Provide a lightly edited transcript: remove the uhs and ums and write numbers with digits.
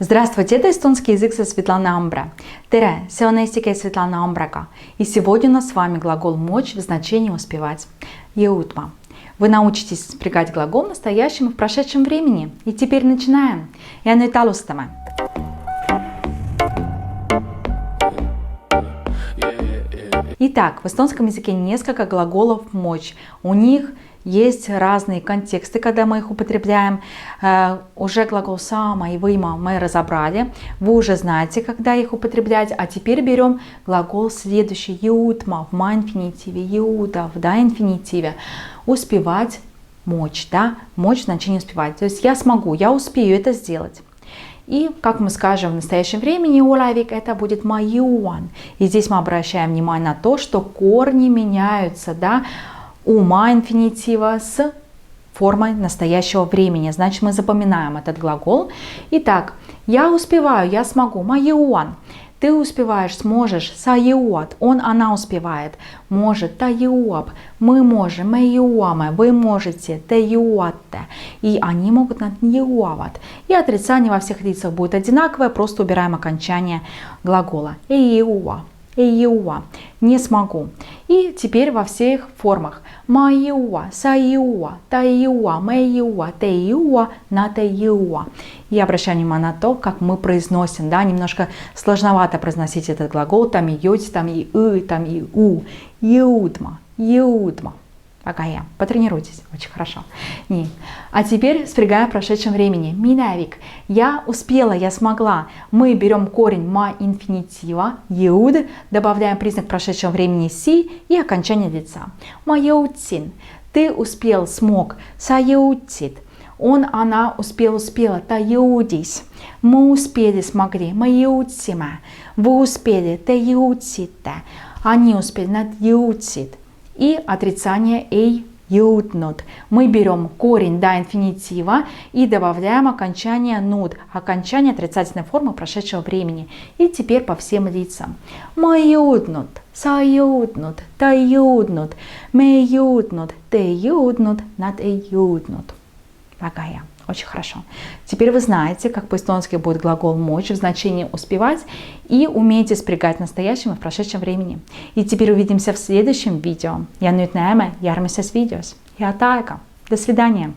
Здравствуйте, это эстонский язык со Светланой Амбра. Tere, see on eesti keel Svetlana Ambraga. И сегодня у нас с вами глагол мочь в значении успевать. Jõudma. Вы научитесь спрягать глагол в настоящем и в прошедшем времени. И теперь начинаем. Ja nüüd alustame. Итак, в эстонском языке несколько глаголов мочь. У них есть разные контексты, когда мы их употребляем. Уже глагол сама и выма мы разобрали. Вы уже знаете, когда их употреблять. А теперь берем глагол следующий. Jõudma в ма-инфинитиве, jõuda в да-инфинитиве. Успевать, мочь, да? Мочь в значении успевать. То есть я смогу, я успею это сделать. И, как мы скажем в настоящем времени, олавик это будет ma jõuan. И здесь мы обращаем внимание на то, что корни меняются, да? У ма-инфинитива с формой настоящего времени. Значит, мы запоминаем этот глагол. Итак, я успеваю, я смогу. ma jõuan. Ты успеваешь, сможешь. Sa jõuad. Он, она успевает. Может. Ta jõuab. Мы можем. Me jõuame. Вы можете. Te jõuate. И они могут над jõuavad. И отрицание во всех лицах будет одинаковое. Просто убираем окончание глагола. Ei jõua. Ei jõua. Не смогу. И теперь во всех формах. Ma ei jõua, sa ei jõua, ta ei jõua, me ei jõua, te ei jõua, nad ei jõua. И обращаю внимание на то, как мы произносим. Да, немножко сложновато произносить этот глагол. Там и йодь, там и там и у. Jõudma, jõudma. Пока я. Потренируйтесь. Очень хорошо. Не. А теперь спрягаем в прошедшем времени. Minevik. Я успела, я смогла. Мы берем корень ма-инфинитива, jõud, добавляем признак прошедшего времени си и окончание лица. Ma jõudsin. Ты успел, смог. Sa jõudsid. Он, она успел, успела. Ta jõudis. Мы успели, смогли. Me jõudsime. Вы успели. Te jõudsite. Они успели. Nad jõudsid. И отрицание ei jõudnud. Мы берем корень до инфинитива и добавляем окончание nud, окончание отрицательной формы прошедшего времени. И теперь по всем лицам. Ma jõudnud, sa jõudnud, ta jõudnud, me jõudnud, te jõudnud, nad ei jõudnud. Väga. Очень хорошо. Теперь вы знаете, как по-эстонски будет глагол мочь в значении успевать и умеете спрягать в настоящем и в прошедшем времени. И теперь увидимся в следующем видео. Ja nüüd näeme järgmises videos. Head aega. До свидания.